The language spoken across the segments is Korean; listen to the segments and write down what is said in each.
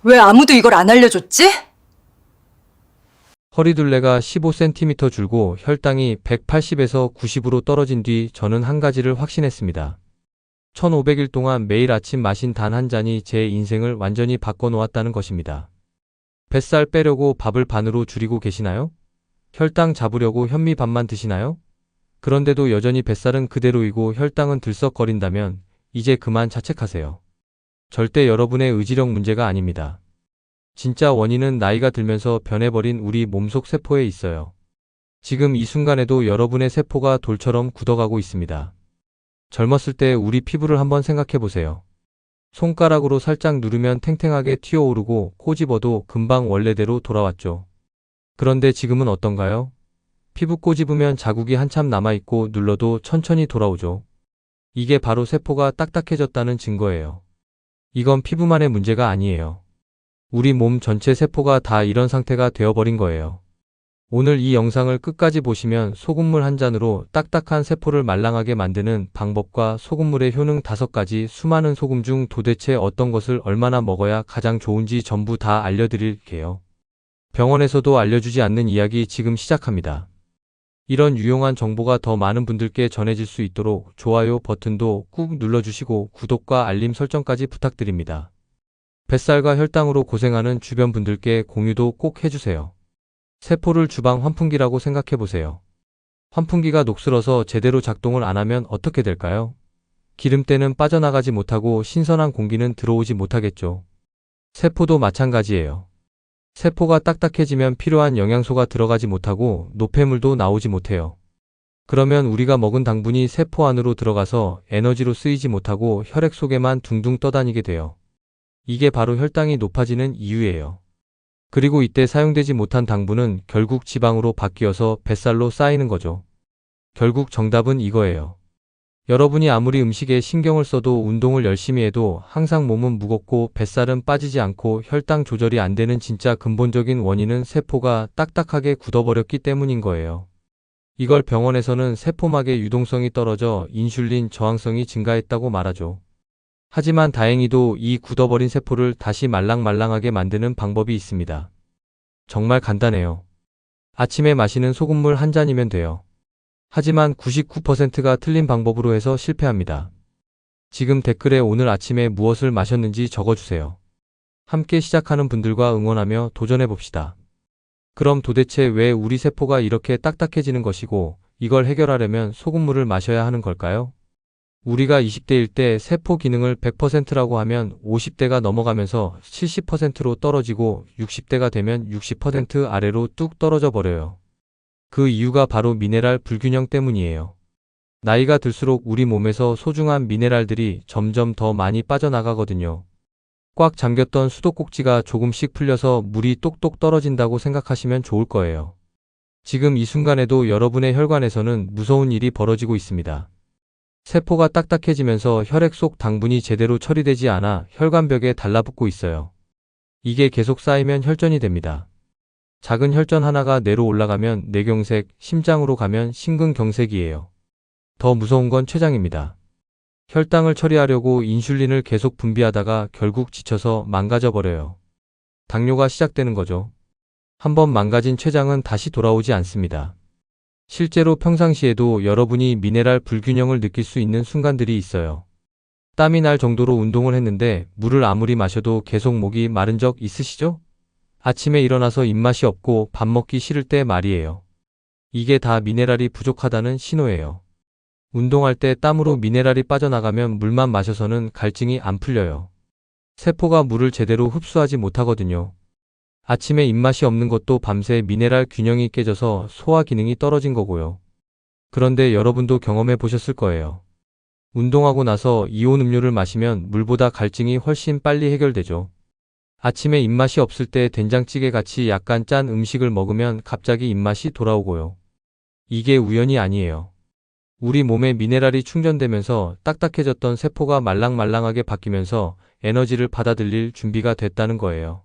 왜 아무도 이걸 안 알려줬지? 허리둘레가 15cm 줄고 혈당이 180에서 90으로 떨어진 뒤 저는 한 가지를 확신했습니다. 1500일 동안 매일 아침 마신 단 한 잔이 제 인생을 완전히 바꿔놓았다는 것입니다. 뱃살 빼려고 밥을 반으로 줄이고 계시나요? 혈당 잡으려고 현미 밥만 드시나요? 그런데도 여전히 뱃살은 그대로이고 혈당은 들썩거린다면 이제 그만 자책하세요. 절대 여러분의 의지력 문제가 아닙니다. 진짜 원인은 나이가 들면서 변해버린 우리 몸속 세포에 있어요. 지금 이 순간에도 여러분의 세포가 돌처럼 굳어가고 있습니다. 젊었을 때 우리 피부를 한번 생각해 보세요. 손가락으로 살짝 누르면 탱탱하게 튀어오르고 꼬집어도 금방 원래대로 돌아왔죠. 그런데 지금은 어떤가요? 피부 꼬집으면 자국이 한참 남아있고 눌러도 천천히 돌아오죠. 이게 바로 세포가 딱딱해졌다는 증거예요. 이건 피부만의 문제가 아니에요. 우리 몸 전체 세포가 다 이런 상태가 되어버린 거예요. 오늘 이 영상을 끝까지 보시면 소금물 한 잔으로 딱딱한 세포를 말랑하게 만드는 방법과 소금물의 효능 5가지, 수많은 소금 중 도대체 어떤 것을 얼마나 먹어야 가장 좋은지 전부 다 알려드릴게요. 병원에서도 알려주지 않는 이야기 지금 시작합니다. 이런 유용한 정보가 더 많은 분들께 전해질 수 있도록 좋아요 버튼도 꾹 눌러주시고 구독과 알림 설정까지 부탁드립니다. 뱃살과 혈당으로 고생하는 주변 분들께 공유도 꼭 해주세요. 세포를 주방 환풍기라고 생각해보세요. 환풍기가 녹슬어서 제대로 작동을 안 하면 어떻게 될까요? 기름때는 빠져나가지 못하고 신선한 공기는 들어오지 못하겠죠. 세포도 마찬가지예요. 세포가 딱딱해지면 필요한 영양소가 들어가지 못하고 노폐물도 나오지 못해요. 그러면 우리가 먹은 당분이 세포 안으로 들어가서 에너지로 쓰이지 못하고 혈액 속에만 둥둥 떠다니게 돼요. 이게 바로 혈당이 높아지는 이유예요. 그리고 이때 사용되지 못한 당분은 결국 지방으로 바뀌어서 뱃살로 쌓이는 거죠. 결국 정답은 이거예요. 여러분이 아무리 음식에 신경을 써도 운동을 열심히 해도 항상 몸은 무겁고 뱃살은 빠지지 않고 혈당 조절이 안 되는 진짜 근본적인 원인은 세포가 딱딱하게 굳어버렸기 때문인 거예요. 이걸 병원에서는 세포막의 유동성이 떨어져 인슐린 저항성이 증가했다고 말하죠. 하지만 다행히도 이 굳어버린 세포를 다시 말랑말랑하게 만드는 방법이 있습니다. 정말 간단해요. 아침에 마시는 소금물 한 잔이면 돼요. 하지만 99%가 틀린 방법으로 해서 실패합니다. 지금 댓글에 오늘 아침에 무엇을 마셨는지 적어주세요. 함께 시작하는 분들과 응원하며 도전해봅시다. 그럼 도대체 왜 우리 세포가 이렇게 딱딱해지는 것이고 이걸 해결하려면 소금물을 마셔야 하는 걸까요? 우리가 20대일 때 세포 기능을 100%라고 하면 50대가 넘어가면서 70%로 떨어지고 60대가 되면 60% 아래로 뚝 떨어져 버려요. 그 이유가 바로 미네랄 불균형 때문이에요. 나이가 들수록 우리 몸에서 소중한 미네랄들이 점점 더 많이 빠져나가거든요. 꽉 잠겼던 수도꼭지가 조금씩 풀려서 물이 똑똑 떨어진다고 생각하시면 좋을 거예요. 지금 이 순간에도 여러분의 혈관에서는 무서운 일이 벌어지고 있습니다. 세포가 딱딱해지면서 혈액 속 당분이 제대로 처리되지 않아 혈관벽에 달라붙고 있어요. 이게 계속 쌓이면 혈전이 됩니다. 작은 혈전 하나가 뇌로 올라가면 뇌경색, 심장으로 가면 심근경색이에요. 더 무서운 건 췌장입니다. 혈당을 처리하려고 인슐린을 계속 분비하다가 결국 지쳐서 망가져 버려요. 당뇨가 시작되는 거죠. 한번 망가진 췌장은 다시 돌아오지 않습니다. 실제로 평상시에도 여러분이 미네랄 불균형을 느낄 수 있는 순간들이 있어요. 땀이 날 정도로 운동을 했는데 물을 아무리 마셔도 계속 목이 마른 적 있으시죠? 아침에 일어나서 입맛이 없고 밥 먹기 싫을 때 말이에요. 이게 다 미네랄이 부족하다는 신호예요. 운동할 때 땀으로 미네랄이 빠져나가면 물만 마셔서는 갈증이 안 풀려요. 세포가 물을 제대로 흡수하지 못하거든요. 아침에 입맛이 없는 것도 밤새 미네랄 균형이 깨져서 소화 기능이 떨어진 거고요. 그런데 여러분도 경험해 보셨을 거예요. 운동하고 나서 이온 음료를 마시면 물보다 갈증이 훨씬 빨리 해결되죠. 아침에 입맛이 없을 때 된장찌개 같이 약간 짠 음식을 먹으면 갑자기 입맛이 돌아오고요. 이게 우연이 아니에요. 우리 몸에 미네랄이 충전되면서 딱딱해졌던 세포가 말랑말랑하게 바뀌면서 에너지를 받아들일 준비가 됐다는 거예요.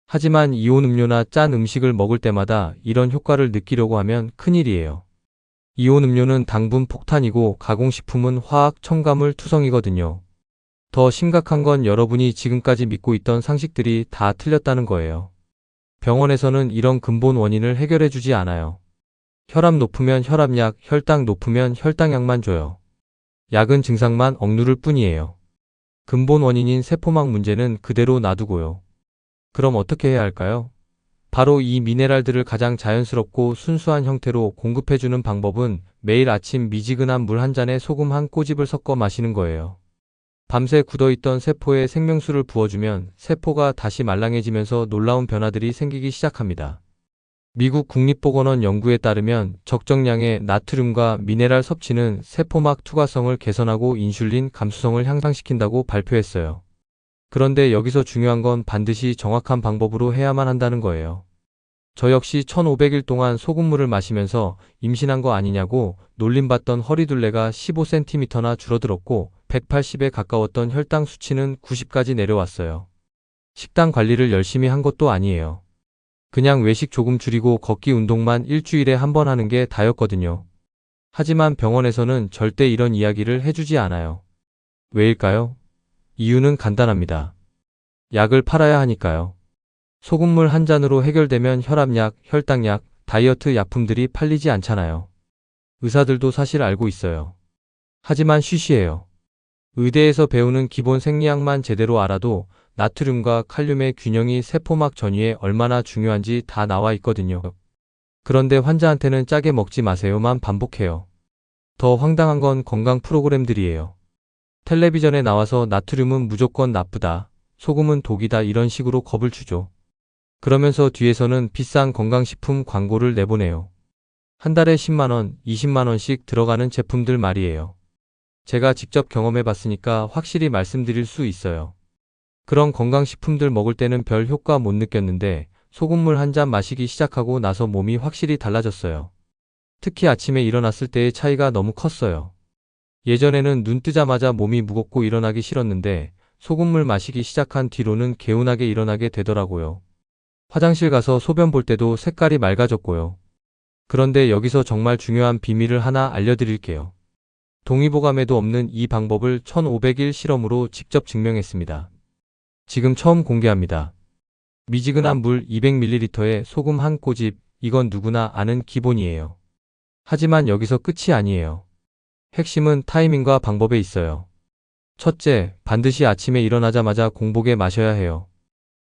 하지만 이온 음료나 짠 음식을 먹을 때마다 이런 효과를 느끼려고 하면 큰일이에요. 이온 음료는 당분 폭탄이고 가공식품은 화학 첨가물 투성이거든요. 더 심각한 건 여러분이 지금까지 믿고 있던 상식들이 다 틀렸다는 거예요. 병원에서는 이런 근본 원인을 해결해 주지 않아요. 혈압 높으면 혈압약, 혈당 높으면 혈당약만 줘요. 약은 증상만 억누를 뿐이에요. 근본 원인인 세포막 문제는 그대로 놔두고요. 그럼 어떻게 해야 할까요? 바로 이 미네랄들을 가장 자연스럽고 순수한 형태로 공급해주는 방법은 매일 아침 미지근한 물 한 잔에 소금 한 꼬집을 섞어 마시는 거예요. 밤새 굳어있던 세포에 생명수를 부어주면 세포가 다시 말랑해지면서 놀라운 변화들이 생기기 시작합니다. 미국 국립보건원 연구에 따르면 적정량의 나트륨과 미네랄 섭취는 세포막 투과성을 개선하고 인슐린 감수성을 향상시킨다고 발표했어요. 그런데 여기서 중요한 건 반드시 정확한 방법으로 해야만 한다는 거예요. 저 역시 1500일 동안 소금물을 마시면서 임신한 거 아니냐고 놀림받던 허리둘레가 15cm나 줄어들었고 180에 가까웠던 혈당 수치는 90까지 내려왔어요. 식단 관리를 열심히 한 것도 아니에요. 그냥 외식 조금 줄이고 걷기 운동만 일주일에 한 번 하는 게 다였거든요. 하지만 병원에서는 절대 이런 이야기를 해주지 않아요. 왜일까요? 이유는 간단합니다. 약을 팔아야 하니까요. 소금물 한 잔으로 해결되면 혈압약, 혈당약, 다이어트 약품들이 팔리지 않잖아요. 의사들도 사실 알고 있어요. 하지만 쉬쉬해요. 의대에서 배우는 기본 생리학만 제대로 알아도 나트륨과 칼륨의 균형이 세포막 전이에 얼마나 중요한지 다 나와 있거든요. 그런데 환자한테는 짜게 먹지 마세요만 반복해요. 더 황당한 건 건강 프로그램들이에요. 텔레비전에 나와서 나트륨은 무조건 나쁘다, 소금은 독이다 이런 식으로 겁을 주죠. 그러면서 뒤에서는 비싼 건강식품 광고를 내보내요. 한 달에 10만원, 20만원씩 들어가는 제품들 말이에요. 제가 직접 경험해 봤으니까 확실히 말씀드릴 수 있어요. 그런 건강식품들 먹을 때는 별 효과 못 느꼈는데 소금물 한 잔 마시기 시작하고 나서 몸이 확실히 달라졌어요. 특히 아침에 일어났을 때의 차이가 너무 컸어요. 예전에는 눈 뜨자마자 몸이 무겁고 일어나기 싫었는데 소금물 마시기 시작한 뒤로는 개운하게 일어나게 되더라고요. 화장실 가서 소변 볼 때도 색깔이 맑아졌고요. 그런데 여기서 정말 중요한 비밀을 하나 알려드릴게요. 동의보감에도 없는 이 방법을 1500일 실험으로 직접 증명했습니다. 지금 처음 공개합니다. 미지근한 물 200ml에 소금 한 꼬집, 이건 누구나 아는 기본이에요. 하지만 여기서 끝이 아니에요. 핵심은 타이밍과 방법에 있어요. 첫째, 반드시 아침에 일어나자마자 공복에 마셔야 해요.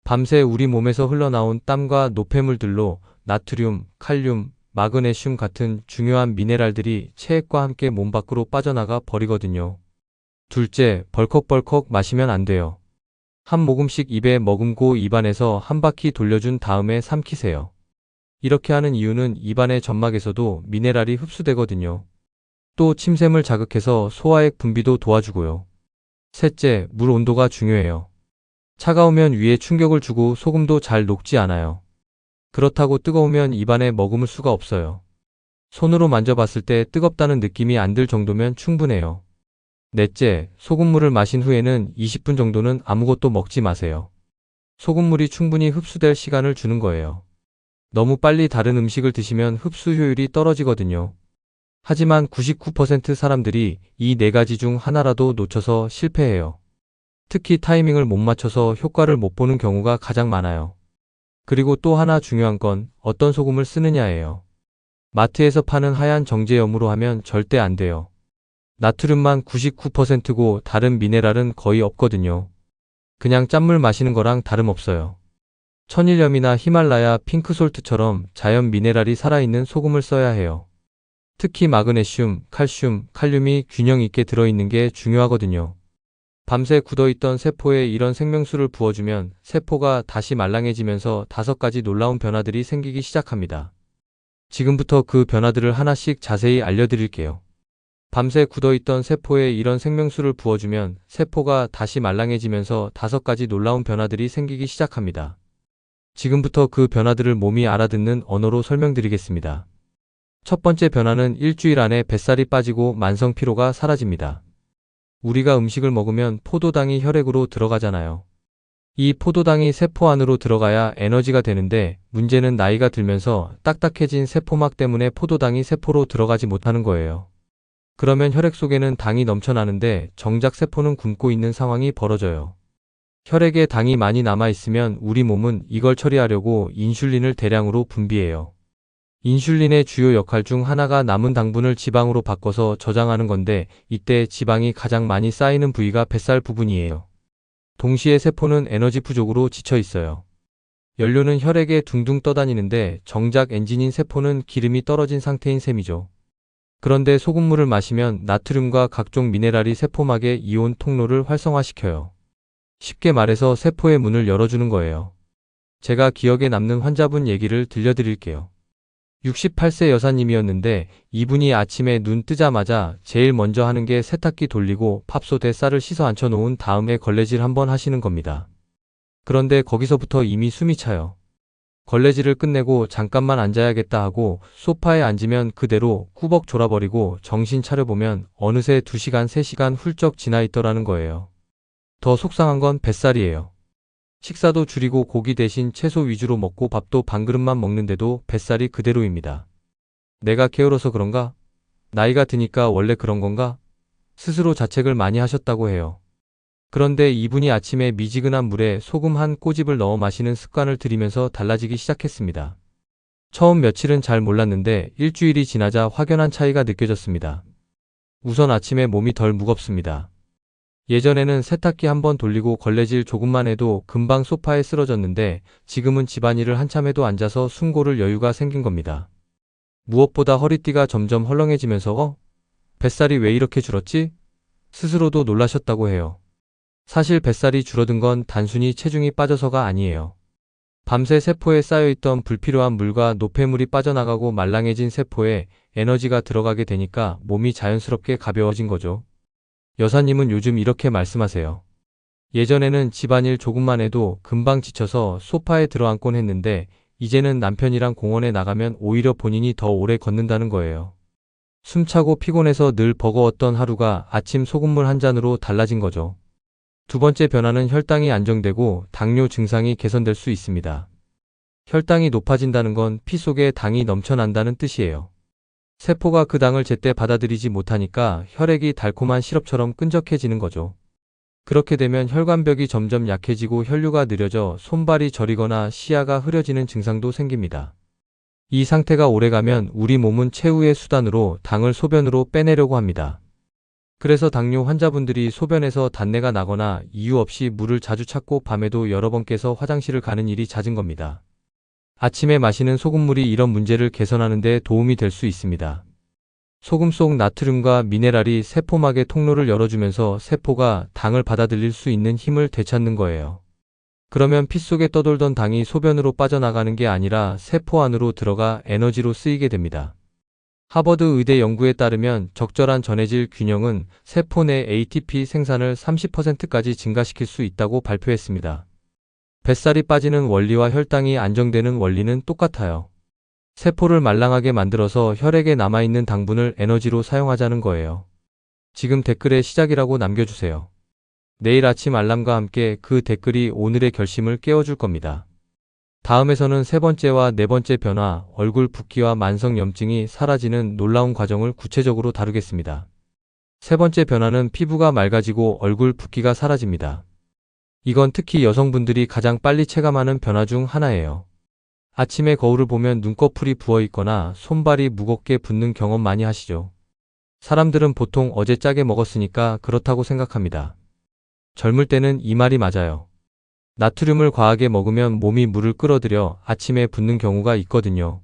밤새 우리 몸에서 흘러나온 땀과 노폐물들로 나트륨, 칼륨, 마그네슘 같은 중요한 미네랄들이 체액과 함께 몸 밖으로 빠져나가 버리거든요. 둘째, 벌컥벌컥 마시면 안 돼요. 한 모금씩 입에 머금고 입안에서 한 바퀴 돌려준 다음에 삼키세요. 이렇게 하는 이유는 입안의 점막에서도 미네랄이 흡수되거든요. 또 침샘을 자극해서 소화액 분비도 도와주고요. 셋째, 물 온도가 중요해요. 차가우면 위에 충격을 주고 소금도 잘 녹지 않아요. 그렇다고 뜨거우면 입안에 머금을 수가 없어요. 손으로 만져봤을 때 뜨겁다는 느낌이 안 들 정도면 충분해요. 넷째, 소금물을 마신 후에는 20분 정도는 아무것도 먹지 마세요. 소금물이 충분히 흡수될 시간을 주는 거예요. 너무 빨리 다른 음식을 드시면 흡수 효율이 떨어지거든요. 하지만 99% 사람들이 이 네 가지 중 하나라도 놓쳐서 실패해요. 특히 타이밍을 못 맞춰서 효과를 못 보는 경우가 가장 많아요. 그리고 또 하나 중요한 건 어떤 소금을 쓰느냐예요. 마트에서 파는 하얀 정제염으로 하면 절대 안 돼요. 나트륨만 99%고 다른 미네랄은 거의 없거든요. 그냥 짠물 마시는 거랑 다름없어요. 천일염이나 히말라야 핑크솔트처럼 자연 미네랄이 살아있는 소금을 써야 해요. 특히 마그네슘, 칼슘, 칼륨이 균형 있게 들어있는 게 중요하거든요. 밤새 굳어있던 세포에 이런 생명수를 부어주면 세포가 다시 말랑해지면서 5가지 놀라운 변화들이 생기기 시작합니다. 지금부터 그 변화들을 하나씩 자세히 알려드릴게요. 밤새 굳어있던 세포에 이런 생명수를 부어주면 세포가 다시 말랑해지면서 5가지 놀라운 변화들이 생기기 시작합니다. 지금부터 그 변화들을 몸이 알아듣는 언어로 설명드리겠습니다. 첫 번째 변화는 일주일 안에 뱃살이 빠지고 만성 피로가 사라집니다. 우리가 음식을 먹으면 포도당이 혈액으로 들어가잖아요. 이 포도당이 세포 안으로 들어가야 에너지가 되는데 문제는 나이가 들면서 딱딱해진 세포막 때문에 포도당이 세포로 들어가지 못하는 거예요. 그러면 혈액 속에는 당이 넘쳐나는데 정작 세포는 굶고 있는 상황이 벌어져요. 혈액에 당이 많이 남아있으면 우리 몸은 이걸 처리하려고 인슐린을 대량으로 분비해요. 인슐린의 주요 역할 중 하나가 남은 당분을 지방으로 바꿔서 저장하는 건데 이때 지방이 가장 많이 쌓이는 부위가 뱃살 부분이에요. 동시에 세포는 에너지 부족으로 지쳐 있어요. 연료는 혈액에 둥둥 떠다니는데 정작 엔진인 세포는 기름이 떨어진 상태인 셈이죠. 그런데 소금물을 마시면 나트륨과 각종 미네랄이 세포막의 이온 통로를 활성화시켜요. 쉽게 말해서 세포의 문을 열어주는 거예요. 제가 기억에 남는 환자분 얘기를 들려드릴게요. 68세 여사님이었는데 이분이 아침에 눈 뜨자마자 제일 먼저 하는 게 세탁기 돌리고 밥솥에 쌀을 씻어 앉혀 놓은 다음에 걸레질 한번 하시는 겁니다. 그런데 거기서부터 이미 숨이 차요. 걸레질을 끝내고 잠깐만 앉아야겠다 하고 소파에 앉으면 그대로 꾸벅 졸아버리고 정신 차려보면 어느새 2시간, 3시간 훌쩍 지나 있더라는 거예요. 더 속상한 건 뱃살이에요. 식사도 줄이고 고기 대신 채소 위주로 먹고 밥도 반 그릇만 먹는데도 뱃살이 그대로입니다. 내가 게으러서 그런가? 나이가 드니까 원래 그런 건가? 스스로 자책을 많이 하셨다고 해요. 그런데 이분이 아침에 미지근한 물에 소금 한 꼬집을 넣어 마시는 습관을 들이면서 달라지기 시작했습니다. 처음 며칠은 잘 몰랐는데 일주일이 지나자 확연한 차이가 느껴졌습니다. 우선 아침에 몸이 덜 무겁습니다. 예전에는 세탁기 한번 돌리고 걸레질 조금만 해도 금방 소파에 쓰러졌는데 지금은 집안일을 한참 해도 앉아서 숨 고를 여유가 생긴 겁니다. 무엇보다 허리띠가 점점 헐렁해지면서 뱃살이 왜 이렇게 줄었지? 스스로도 놀라셨다고 해요. 사실 뱃살이 줄어든 건 단순히 체중이 빠져서가 아니에요. 밤새 세포에 쌓여있던 불필요한 물과 노폐물이 빠져나가고 말랑해진 세포에 에너지가 들어가게 되니까 몸이 자연스럽게 가벼워진 거죠. 여사님은 요즘 이렇게 말씀하세요. 예전에는 집안일 조금만 해도 금방 지쳐서 소파에 들어앉곤 했는데 이제는 남편이랑 공원에 나가면 오히려 본인이 더 오래 걷는다는 거예요. 숨차고 피곤해서 늘 버거웠던 하루가 아침 소금물 한 잔으로 달라진 거죠. 두 번째 변화는 혈당이 안정되고 당뇨 증상이 개선될 수 있습니다. 혈당이 높아진다는 건 피 속에 당이 넘쳐난다는 뜻이에요. 세포가 그 당을 제때 받아들이지 못하니까 혈액이 달콤한 시럽처럼 끈적해지는 거죠. 그렇게 되면 혈관벽이 점점 약해지고 혈류가 느려져 손발이 저리거나 시야가 흐려지는 증상도 생깁니다. 이 상태가 오래가면 우리 몸은 최후의 수단으로 당을 소변으로 빼내려고 합니다. 그래서 당뇨 환자분들이 소변에서 단내가 나거나 이유 없이 물을 자주 찾고 밤에도 여러 번 깨서 화장실을 가는 일이 잦은 겁니다. 아침에 마시는 소금물이 이런 문제를 개선하는 데 도움이 될 수 있습니다. 소금 속 나트륨과 미네랄이 세포막의 통로를 열어주면서 세포가 당을 받아들일 수 있는 힘을 되찾는 거예요. 그러면 피 속에 떠돌던 당이 소변으로 빠져나가는 게 아니라 세포 안으로 들어가 에너지로 쓰이게 됩니다. 하버드 의대 연구에 따르면 적절한 전해질 균형은 세포 내 ATP 생산을 30%까지 증가시킬 수 있다고 발표했습니다. 뱃살이 빠지는 원리와 혈당이 안정되는 원리는 똑같아요. 세포를 말랑하게 만들어서 혈액에 남아있는 당분을 에너지로 사용하자는 거예요. 지금 댓글에 시작이라고 남겨주세요. 내일 아침 알람과 함께 그 댓글이 오늘의 결심을 깨워줄 겁니다. 다음에서는 세 번째와 네 번째 변화, 얼굴 붓기와 만성 염증이 사라지는 놀라운 과정을 구체적으로 다루겠습니다. 세 번째 변화는 피부가 맑아지고 얼굴 붓기가 사라집니다. 이건 특히 여성분들이 가장 빨리 체감하는 변화 중 하나예요. 아침에 거울을 보면 눈꺼풀이 부어 있거나 손발이 무겁게 붓는 경험 많이 하시죠? 사람들은 보통 어제 짜게 먹었으니까 그렇다고 생각합니다. 젊을 때는 이 말이 맞아요. 나트륨을 과하게 먹으면 몸이 물을 끌어들여 아침에 붓는 경우가 있거든요.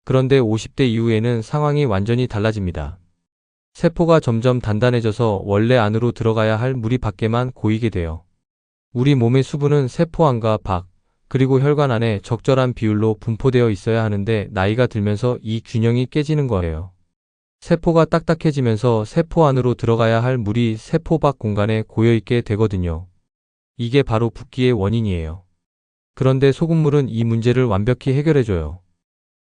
그런데 50대 이후에는 상황이 완전히 달라집니다. 세포가 점점 단단해져서 원래 안으로 들어가야 할 물이 밖에만 고이게 돼요. 우리 몸의 수분은 세포 안과 밖, 그리고 혈관 안에 적절한 비율로 분포되어 있어야 하는데 나이가 들면서 이 균형이 깨지는 거예요. 세포가 딱딱해지면서 세포 안으로 들어가야 할 물이 세포 밖 공간에 고여있게 되거든요. 이게 바로 붓기의 원인이에요. 그런데 소금물은 이 문제를 완벽히 해결해줘요.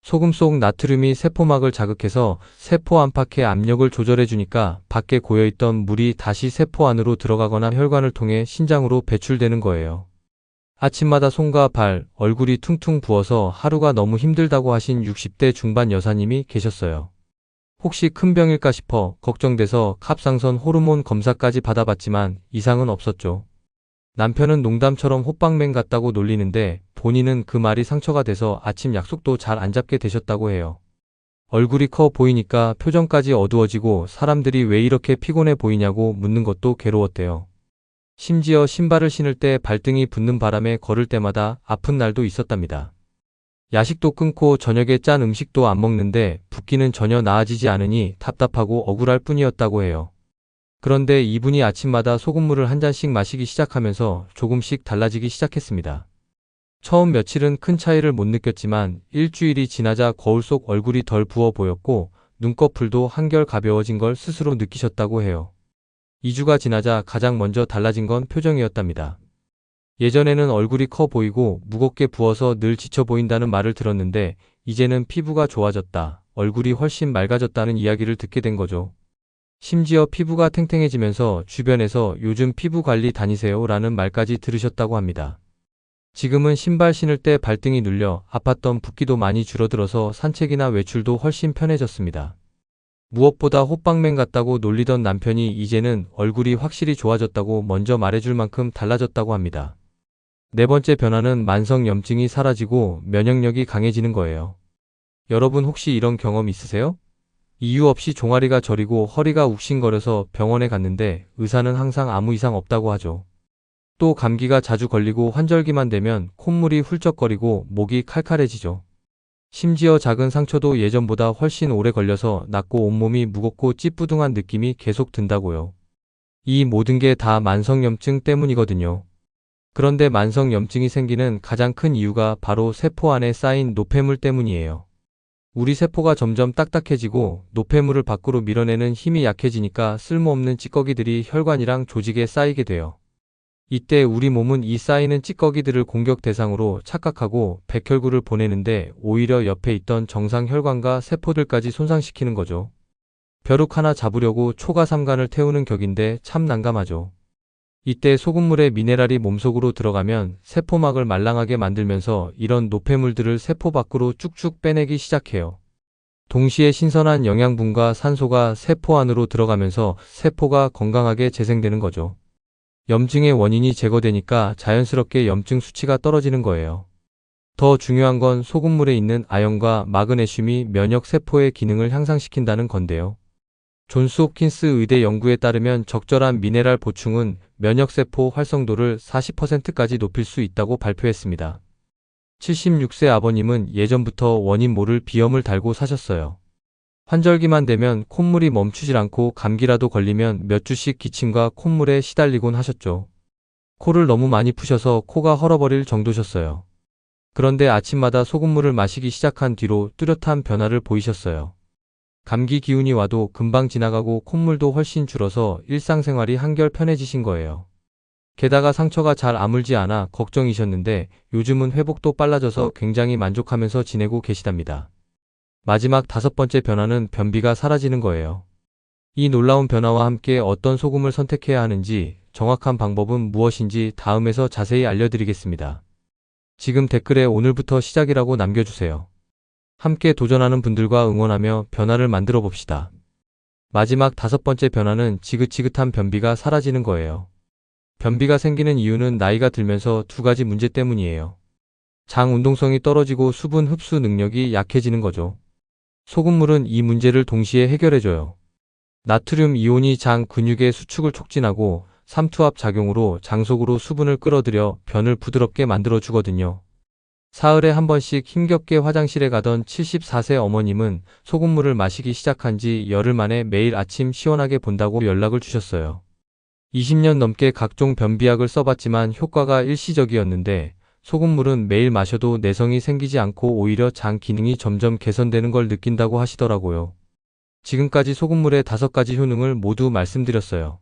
소금 속 나트륨이 세포막을 자극해서 세포 안팎의 압력을 조절해주니까 밖에 고여있던 물이 다시 세포 안으로 들어가거나 혈관을 통해 신장으로 배출되는 거예요. 아침마다 손과 발, 얼굴이 퉁퉁 부어서 하루가 너무 힘들다고 하신 60대 중반 여사님이 계셨어요. 혹시 큰 병일까 싶어 걱정돼서 갑상선 호르몬 검사까지 받아봤지만 이상은 없었죠. 남편은 농담처럼 호빵맨 같다고 놀리는데 본인은 그 말이 상처가 돼서 아침 약속도 잘 안 잡게 되셨다고 해요. 얼굴이 커 보이니까 표정까지 어두워지고 사람들이 왜 이렇게 피곤해 보이냐고 묻는 것도 괴로웠대요. 심지어 신발을 신을 때 발등이 붓는 바람에 걸을 때마다 아픈 날도 있었답니다. 야식도 끊고 저녁에 짠 음식도 안 먹는데 붓기는 전혀 나아지지 않으니 답답하고 억울할 뿐이었다고 해요. 그런데 이분이 아침마다 소금물을 한 잔씩 마시기 시작하면서 조금씩 달라지기 시작했습니다. 처음 며칠은 큰 차이를 못 느꼈지만 일주일이 지나자 거울 속 얼굴이 덜 부어 보였고 눈꺼풀도 한결 가벼워진 걸 스스로 느끼셨다고 해요. 2주가 지나자 가장 먼저 달라진 건 표정이었답니다. 예전에는 얼굴이 커 보이고 무겁게 부어서 늘 지쳐 보인다는 말을 들었는데 이제는 피부가 좋아졌다, 얼굴이 훨씬 맑아졌다는 이야기를 듣게 된 거죠. 심지어 피부가 탱탱해지면서 주변에서 요즘 피부 관리 다니세요 라는 말까지 들으셨다고 합니다. 지금은 신발 신을 때 발등이 눌려 아팠던 붓기도 많이 줄어들어서 산책이나 외출도 훨씬 편해졌습니다. 무엇보다 호빵맨 같다고 놀리던 남편이 이제는 얼굴이 확실히 좋아졌다고 먼저 말해줄 만큼 달라졌다고 합니다. 네 번째 변화는 만성염증이 사라지고 면역력이 강해지는 거예요. 여러분 혹시 이런 경험 있으세요? 이유 없이 종아리가 저리고 허리가 욱신거려서 병원에 갔는데 의사는 항상 아무 이상 없다고 하죠. 또 감기가 자주 걸리고 환절기만 되면 콧물이 훌쩍거리고 목이 칼칼해지죠. 심지어 작은 상처도 예전보다 훨씬 오래 걸려서 낫고 온몸이 무겁고 찌뿌둥한 느낌이 계속 든다고요. 이 모든 게 다 만성염증 때문이거든요. 그런데 만성염증이 생기는 가장 큰 이유가 바로 세포 안에 쌓인 노폐물 때문이에요. 우리 세포가 점점 딱딱해지고 노폐물을 밖으로 밀어내는 힘이 약해지니까 쓸모없는 찌꺼기들이 혈관이랑 조직에 쌓이게 돼요. 이때 우리 몸은 이 쌓이는 찌꺼기들을 공격 대상으로 착각하고 백혈구를 보내는데 오히려 옆에 있던 정상 혈관과 세포들까지 손상시키는 거죠. 벼룩 하나 잡으려고 초가 삼간을 태우는 격인데 참 난감하죠. 이때 소금물에 미네랄이 몸속으로 들어가면 세포막을 말랑하게 만들면서 이런 노폐물들을 세포 밖으로 쭉쭉 빼내기 시작해요. 동시에 신선한 영양분과 산소가 세포 안으로 들어가면서 세포가 건강하게 재생되는 거죠. 염증의 원인이 제거되니까 자연스럽게 염증 수치가 떨어지는 거예요. 더 중요한 건 소금물에 있는 아연과 마그네슘이 면역 세포의 기능을 향상시킨다는 건데요. 존스 홉킨스 의대 연구에 따르면 적절한 미네랄 보충은 면역세포 활성도를 40%까지 높일 수 있다고 발표했습니다. 76세 아버님은 예전부터 원인 모를 비염을 달고 사셨어요. 환절기만 되면 콧물이 멈추질 않고 감기라도 걸리면 몇 주씩 기침과 콧물에 시달리곤 하셨죠. 코를 너무 많이 푸셔서 코가 헐어버릴 정도셨어요. 그런데 아침마다 소금물을 마시기 시작한 뒤로 뚜렷한 변화를 보이셨어요. 감기 기운이 와도 금방 지나가고 콧물도 훨씬 줄어서 일상생활이 한결 편해지신 거예요. 게다가 상처가 잘 아물지 않아 걱정이셨는데 요즘은 회복도 빨라져서 굉장히 만족하면서 지내고 계시답니다. 마지막 5번째 변화는 변비가 사라지는 거예요. 이 놀라운 변화와 함께 어떤 소금을 선택해야 하는지, 정확한 방법은 무엇인지 다음에서 자세히 알려드리겠습니다. 지금 댓글에 오늘부터 시작이라고 남겨주세요. 함께 도전하는 분들과 응원하며 변화를 만들어 봅시다. 마지막 5번째 변화는 지긋지긋한 변비가 사라지는 거예요. 변비가 생기는 이유는 나이가 들면서 2가지 문제 때문이에요. 장 운동성이 떨어지고 수분 흡수 능력이 약해지는 거죠. 소금물은 이 문제를 동시에 해결해줘요. 나트륨 이온이 장 근육의 수축을 촉진하고 삼투압 작용으로 장 속으로 수분을 끌어들여 변을 부드럽게 만들어주거든요. 사흘에 한 번씩 힘겹게 화장실에 가던 74세 어머님은 소금물을 마시기 시작한 지 열흘 만에 매일 아침 시원하게 본다고 연락을 주셨어요. 20년 넘게 각종 변비약을 써봤지만 효과가 일시적이었는데 소금물은 매일 마셔도 내성이 생기지 않고 오히려 장 기능이 점점 개선되는 걸 느낀다고 하시더라고요. 지금까지 소금물의 5가지 효능을 모두 말씀드렸어요.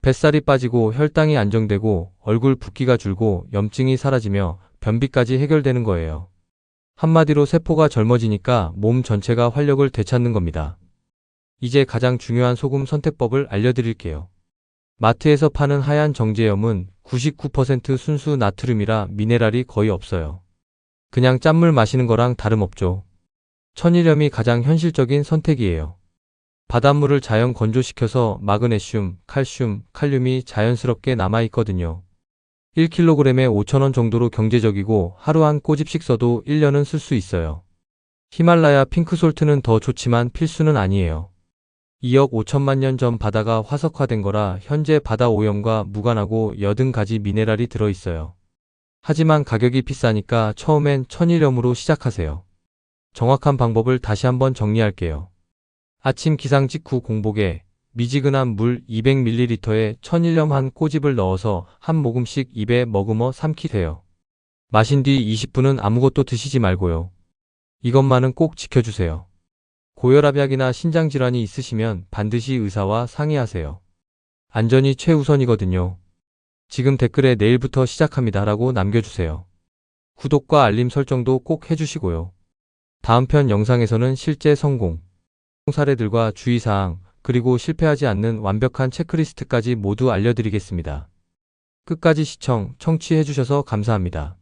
뱃살이 빠지고 혈당이 안정되고 얼굴 붓기가 줄고 염증이 사라지며 변비까지 해결되는 거예요. 한마디로 세포가 젊어지니까 몸 전체가 활력을 되찾는 겁니다. 이제 가장 중요한 소금 선택법을 알려드릴게요. 마트에서 파는 하얀 정제염은 99% 순수 나트륨이라 미네랄이 거의 없어요. 그냥 짠물 마시는 거랑 다름없죠. 천일염이 가장 현실적인 선택이에요. 바닷물을 자연 건조시켜서 마그네슘, 칼슘, 칼륨이 자연스럽게 남아있거든요. 1kg에 5,000원 정도로 경제적이고 하루 한 꼬집씩 써도 1년은 쓸 수 있어요. 히말라야 핑크솔트는 더 좋지만 필수는 아니에요. 2억 5천만 년 전 바다가 화석화된 거라 현재 바다 오염과 무관하고 80가지 미네랄이 들어있어요. 하지만 가격이 비싸니까 처음엔 천일염으로 시작하세요. 정확한 방법을 다시 한번 정리할게요. 아침 기상 직후 공복에 미지근한 물 200ml에 천일염 한 꼬집을 넣어서 한 모금씩 입에 머금어 삼키세요. 마신 뒤 20분은 아무것도 드시지 말고요. 이것만은 꼭 지켜주세요. 고혈압약이나 신장질환이 있으시면 반드시 의사와 상의하세요. 안전이 최우선이거든요. 지금 댓글에 내일부터 시작합니다라고 남겨주세요. 구독과 알림 설정도 꼭 해주시고요. 다음 편 영상에서는 실제 성공 사례들과 주의사항, 그리고 실패하지 않는 완벽한 체크리스트까지 모두 알려드리겠습니다. 끝까지 시청, 청취해주셔서 감사합니다.